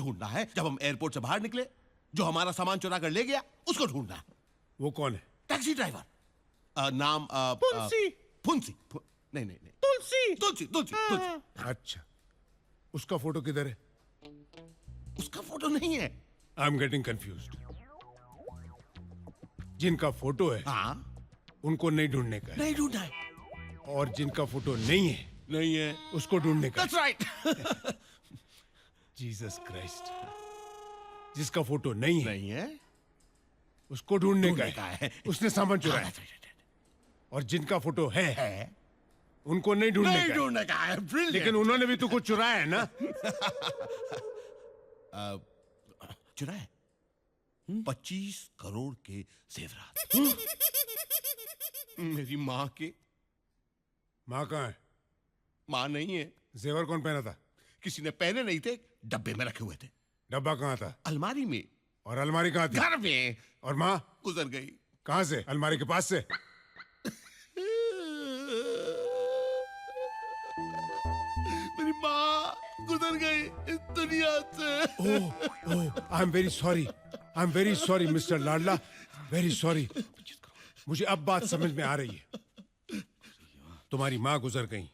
ढूंढना है जब हम एयरपोर्ट से बाहर निकले। जो हमारा सामान चुरा कर ले गया उसको ढूंढना है। वो कौन है? Taxi driver. नाम फुंसी। फुंसी। नहीं नहीं नहीं, तुलसी। तुलसी तुलसी तुलसी। अच्छा, उसका फोटो किधर है? उसका फोटो नहीं है। I am getting confused. जिनका फोटो है हाँ, उनको नहीं ढूंढने का है, नहीं ढूंढना है। और जिनका फोटो नहीं है नहीं है, उसको ढूंढने का दैट्स राइट। Jesus Christ. जिसका फोटो नहीं है नहीं है, उसको ढूंढने ढूंढने का का है। है। उसने सामान चुराया। That's right. और जिनका फोटो है उनको नहीं नहीं ढूंढने का है। ढूंढने का है। Brilliant. लेकिन उन्होंने भी तो कुछ चुराया है ना? चुरा है 25 करोड़ के जेवरात। मेरी माँ के। माँ कहाँ है? माँ नहीं है। जेवर कौन पहना था? किसी ने पहने नहीं थे, डब्बे में रखे हुए थे। डब्बा कहाँ था? अलमारी में। और अलमारी कहाँ थी? घर में। और माँ गुजर गई। कहाँ से? अलमारी के पास से? मेरी माँ गुजर गई इस दुनिया से। Oh oh, I am very sorry, I am very sorry mister लाडला, वेरी सॉरी। मुझे अब बात समझ में आ रही है। तुम्हारी माँ गुजर गई,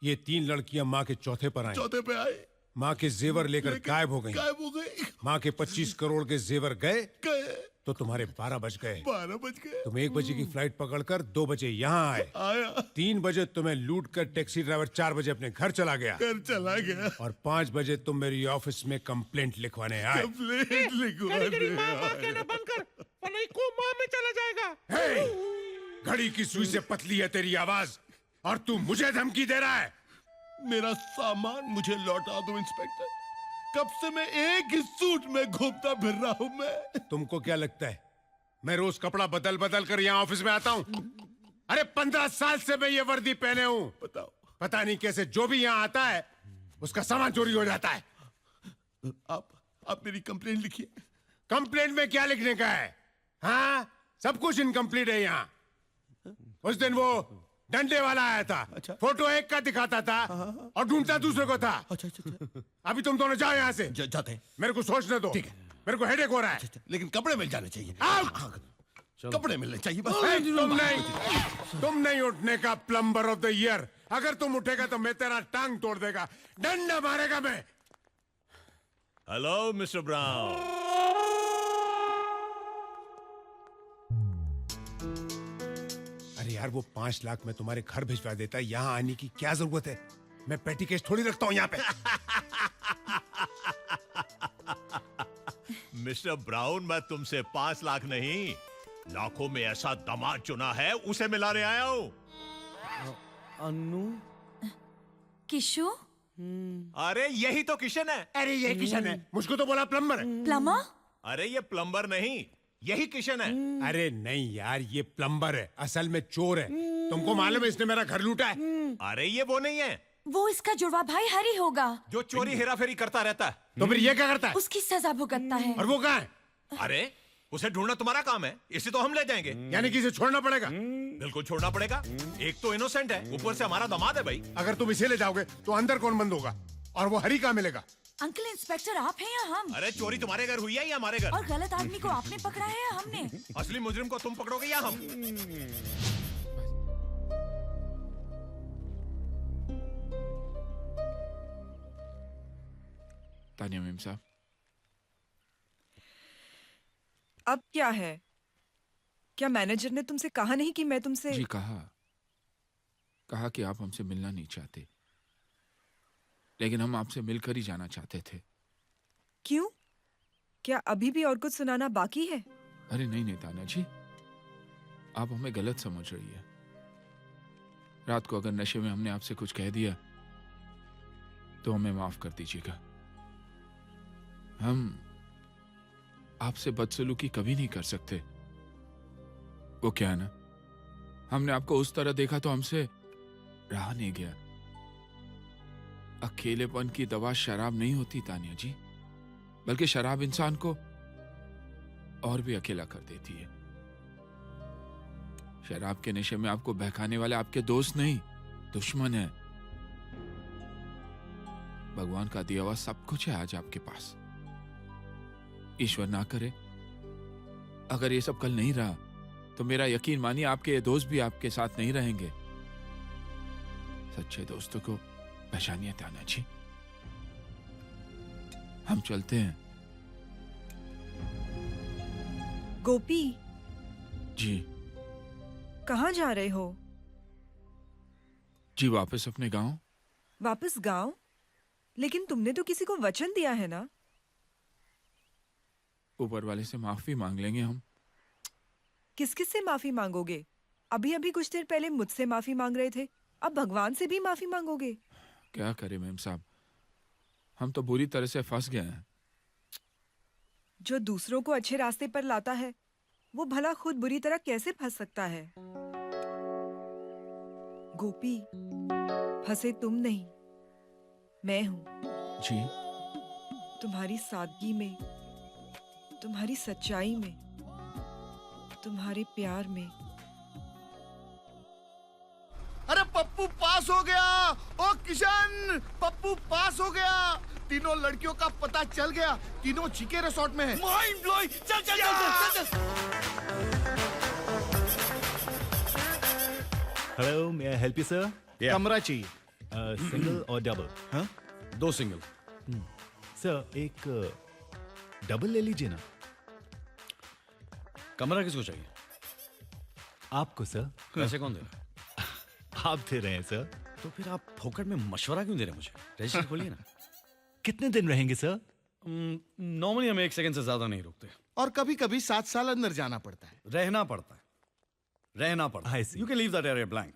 ये 3 लड़कियां माँ के चौथे पर आई, चौथे पे आए, माँ के जेवर लेकर गायब हो गई। गायब हो गई। माँ के 25 करोड़ के जेवर गए गए, तो तुम्हारे 12 बज गए। 12 बज गए। तुम 1 बजे की फ्लाइट पकड़कर 2 बजे यहाँ आए। आया, 3 बजे तुम्हें लूट कर टैक्सी ड्राइवर 4 बजे अपने घर चला गया। घर चला गया। और 5 बजे तुम मेरी ऑफिस में कंप्लेंट लिखवाने आए। कंप्लेंट तेरी लिखवाने माँ माँ आए। कहना बंद कर, वरना ये कोमा में चला जाएगा। हे! घड़ी की सुई से पतली है तेरी आवाज, और तू मुझे धमकी दे रहा है। मेरा सामान मुझे लौटा दो इंस्पेक्टर। कब से मैं एक ही सूट में घूमता फिर रहा हूं मैं। तुमको क्या लगता है मैं रोज कपड़ा बदल बदल कर यहाँ ऑफिस में आता हूँ? अरे 15 साल से मैं ये वर्दी पहने हूँ। बताओ, पता नहीं कैसे जो भी यहाँ आता है उसका सामान चोरी हो जाता है। आप मेरी कंप्लेंट लिखिए। कंप्लेंट में क्या लिखने का है? हाँ, सब कुछ इनकम्प्लीट है यहाँ। उस दिन वो डंडे वाला आया था। अच्छा। फोटो एक का दिखाता था और ढूंढता दूसरे को था। अच्छा अच्छा अच्छा। अभी तुम दोनों जाओ यहाँ से। जाते हैं। मेरे को सोचने दो। ठीक है। मेरे को हेडेक हो रहा है। लेकिन कपड़े मिल जाने चाहिए। कपड़े मिलने चाहिए बस। ए, तुम नहीं उठने का प्लम्बर ऑफ द ईयर। अगर तुम उठेगा तो मैं तेरा टांग तोड़ देगा, डंडा मारेगा मैं। Hello mister brown. अरे यार, वो 5 लाख में तुम्हारे घर भिजवा देता, यहाँ आने की क्या जरूरत है? मैं पेटी केस थोड़ी रखता हूँ यहाँ पे। मिस्टर ब्राउन, मैं तुमसे 5 लाख नहीं, लाखों में ऐसा दामाद चुना है, उसे मैं लाने आया हूँ। अन्नू, किशु, अरे यही तो किशन है। अरे ये किशन है, मुझको तो बोला प्लम्बर है। प्लम्बर। अरे ये प्लम्बर नहीं, यही किशन है। अरे नहीं यार, ये प्लम्बर है, असल में चोर है। तुमको मालूम है इसने मेरा घर लूटा है। अरे ये वो नहीं है वो इसका जुड़वा भाई हरी होगा, जो चोरी हेराफेरी करता रहता है। तो फिर ये क्या करता है? उसकी सजा भुगतता है। और वो कहाँ है? अरे उसे ढूंढना तुम्हारा काम है, इसे तो हम ले जाएंगे। यानी कि इसे छोड़ना पड़ेगा। बिल्कुल छोड़ना पड़ेगा। एक तो इनोसेंट है, ऊपर से हमारा दामाद है भाई। अगर तुम इसे ले जाओगे तो अंदर कौन बंद होगा? और वो हरी कहाँ मिलेगा? अंकल इंस्पेक्टर, आप हैं या हम? अरे चोरी तुम्हारे घर हुई है या हमारे घर? और गलत आदमी को आपने पकड़ा है या हमने? असली मुजरिम को तुम पकड़ोगे या हम? तानिया मेम साहब, अब क्या है? क्या मैनेजर ने तुमसे कहा नहीं कि मैं तुमसे? जी कहा कि आप हमसे मिलना नहीं चाहते, लेकिन हम आपसे मिलकर ही जाना चाहते थे। क्यों? क्या अभी भी और कुछ सुनाना बाकी है? अरे नहीं तानिया जी, आप हमें गलत समझ रही है। रात को अगर नशे में हमने आपसे कुछ कह दिया तो हमें माफ कर दीजिएगा। हम आपसे बदसलूकी कभी नहीं कर सकते। वो क्या है ना, हमने आपको उस तरह देखा तो हमसे रहा नहीं गया। अकेलेपन की दवा शराब नहीं होती तानिया जी, बल्कि शराब इंसान को और भी अकेला कर देती है। शराब के नशे में आपको बहकाने वाले आपके दोस्त नहीं, दुश्मन है। भगवान का दिया हुआ सब कुछ है आज आपके पास, ईश्वर ना करे अगर ये सब कल नहीं रहा तो मेरा यकीन मानिए आपके ये दोस्त भी आपके साथ नहीं रहेंगे। सच्चे दोस्तों को पहचानिए ताना जी। हम चलते हैं। गोपी, जी कहाँ जा रहे हो? जी वापस अपने गांव। वापस गांव? लेकिन तुमने तो किसी को वचन दिया है ना? ऊपर वाले से माफी मांग लेंगे हम। किस किस से माफी मांगोगे? अभी अभी कुछ देर पहले मुझसे माफी मांग रहे थे, अब भगवान से भी माफी मांगोगे? क्या करें मैम साहब, हम तो बुरी तरह से फंस गए हैं। जो दूसरों को अच्छे रास्ते पर लाता है वो भला खुद बुरी तरह कैसे फंस सकता है? गोपी, फंसे तुम नहीं, मैं हूं। जी तुम्हारी सादगी में, तुम्हारी सच्चाई में, तुम्हारे प्यार में। अरे पप्पू पास हो गया। ओ किशन, पप्पू पास हो गया। तीनों लड़कियों का पता चल गया, तीनों जीके रिसोर्ट में है। Mind blowing. चल चल चल चल। Hello, may I help you sir? कमरा चाहिए। सिंगल और डबल? हाँ? 2 सिंगल। सर एक डबल ले लीजिए ना। कमरा किसको चाहिए? आपको सर। पैसे कौन दे रहा है? आप दे रहे हैं सर। तो फिर आप फोकट में मशवरा क्यों दे रहे हैं मुझे? रजिस्टर खोलिए ना। कितने दिन रहेंगे सर? नॉर्मली हम 1 सेकंड से ज्यादा नहीं रुकते। और कभी कभी 7 साल अंदर जाना पड़ता है। रहना पड़ता है, रहना पड़ता है। I see. You can leave that area blank.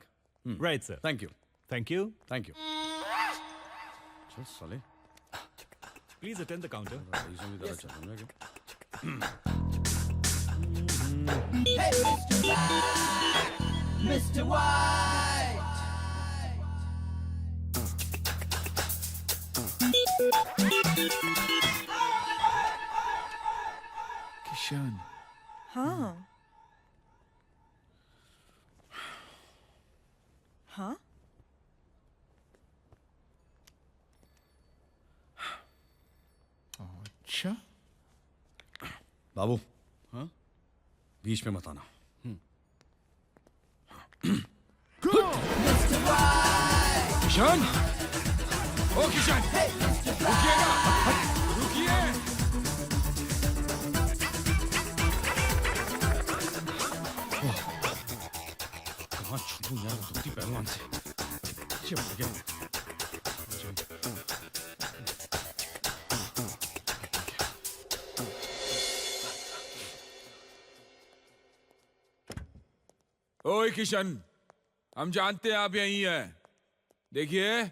Right sir. Thank you, thank you. Thank you. चल साले, प्लीज अटेंड द काउंटर। रईसों की तरह चल रहा है क्या? किशन, हाँ हाँ, अच्छा बाबू, हाँ, बीच में मत आना। किशन, ओ किशन, रुकिएगा, रुकिए। कहाँ छूटूं यार धोती पहलवान से? ये मर गया। ओए किशन, हम जानते हैं आप यहीं हैं। देखिए,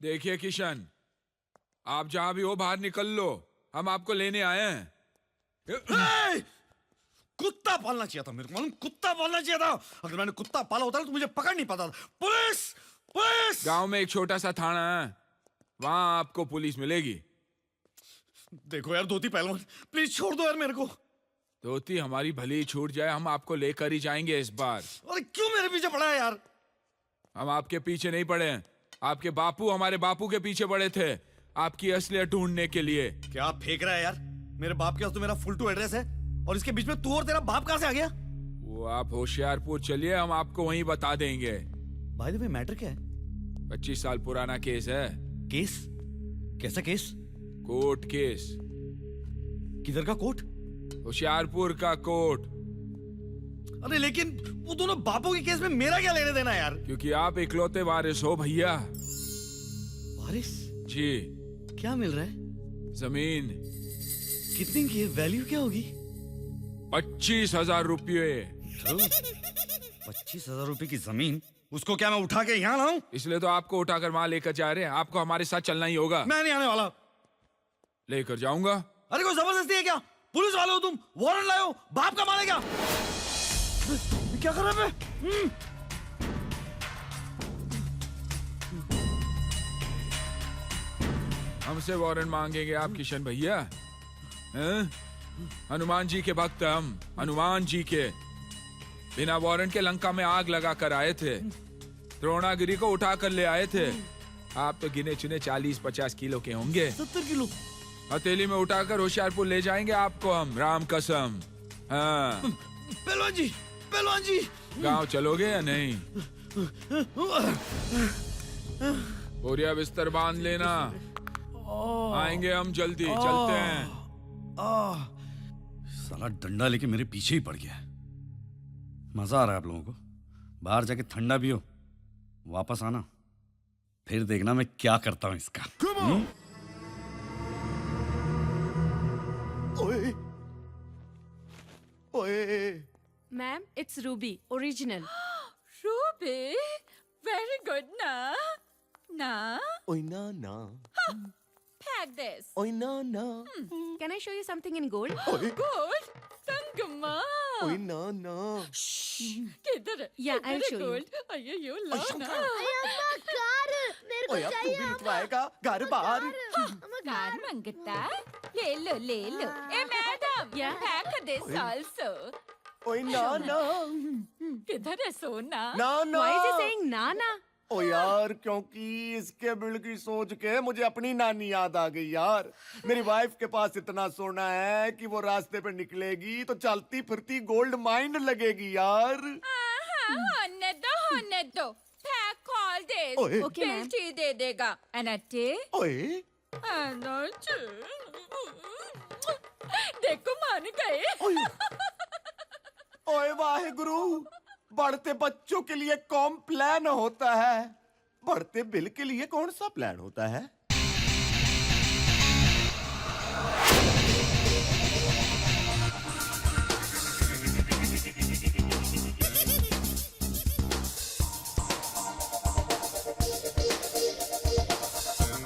देखिए किशन, आप जहां भी हो बाहर निकल लो, हम आपको लेने आए हैं। ए! कुत्ता पालना चाहिए था मेरे को, मालूम? कुत्ता पालना चाहिए था। अगर मैंने कुत्ता पाला होता तो मुझे पकड़ नहीं पाता था। Police, police! गांव में एक छोटा सा थाना है, वहां आपको पुलिस मिलेगी। देखो यार धोती पहलवान, प्लीज छोड़ दो यार मेरे को। धोती हमारी भली छूट जाए, हम आपको लेकर ही जाएंगे इस बार। अरे क्यों मेरे पीछे पड़ा है यार? हम आपके पीछे नहीं पड़े हैं, आपके बापू हमारे बापू के पीछे पड़े थे आपकी असलियत ढूंढने के लिए। क्या आप फेंक रहा है यार? मेरे बाप के पास तो मेरा फुल टू एड्रेस है और इसके बीच में तू और तेरा बाप कहां से आ गया? वो आप होशियारपुर चलिए, हम आपको वहीं बता देंगे। भाई द वे मैटर क्या है? 25 साल पुराना केस है। केस? कैसा केस? कोर्ट केस, किधर का कोर्ट? होशियारपुर का कोर्ट। अरे लेकिन वो दोनों बापों के केस में मेरा क्या लेने देना यार? क्योंकि आप इकलौते वारिस हो भैया। वारिस? जी, क्या मिल रहा है? जमीन कितनी की है? वैल्यू क्या होगी? 25,000 रुपये। 25,000 रुपए की जमीन? उसको क्या मैं उठा के यहाँ लाऊं? इसलिए तो आपको उठाकर वहां लेकर जा रहे हैं, आपको हमारे साथ चलना ही होगा। मैं नहीं आने वाला। लेकर जाऊंगा। अरे कोई जबरदस्ती है क्या? पुलिस वाले हो तुम, वारंट लाए हो, बाप का मारे क्या? क्या कर रहा है? हमसे वारंट मांगेंगे आप किशन भैया? हैं? हनुमान जी के भक्त हम, हनुमान जी के। बिना वारंट के लंका में आग लगा कर आए थे। द्रोणागिरी को उठा कर ले आए थे। आप तो गिने चुने 40-50 किलो के होंगे। 70 किलो। हथेली में उठाकर होशियारपुर ले जाएंगे आपको हम, राम कसम। हाँ, पहलवान जी गांव चलोगे या नहीं? बोरिया बिस्तर बांध लेना, आएंगे हम जल्दी। चलते हैं। साला डंडा लेके मेरे पीछे ही पड़ गया। मजा आ रहा है आप लोगों को? बाहर जाके ठंडा पियो, वापस आना, फिर देखना मैं क्या करता हूं इसका। ओए ओए ma'am it's Ruby original. Ruby, very good ना ना। ओए ना ना फेंक दिस। ओए ना ना can I show you something in gold? Gold, Sangma. ओए ना ना किधर है? Yeah, I'll show you. Gold, अयो लो ना। ओए अब तू भी निकलवाएगा घर बाहर। कार मंगता, ले लो ले लो। ए मैडम, Yeah. फेंक दिस आल्सो। ओए ना ना किधर है सोना? ना ना Why is he saying नाना? ओ यार, क्योंकि इसके बिल की सोच के मुझे अपनी नानी याद आ गई यार। मेरी वाइफ के पास इतना सोना है कि वो रास्ते पे निकलेगी तो चलती फिरती गोल्ड माइन लगेगी यार। होने दो। फेंक कॉल दिस। ओए। Okay, ma'am. बिल्टी दे देगा। अनट्टे? ओए अनट्टे। देखो मान गए। ओए वाहे गुरु, बढ़ते बच्चों के लिए कौन प्लान होता है, बढ़ते बिल के लिए कौन सा प्लान होता है?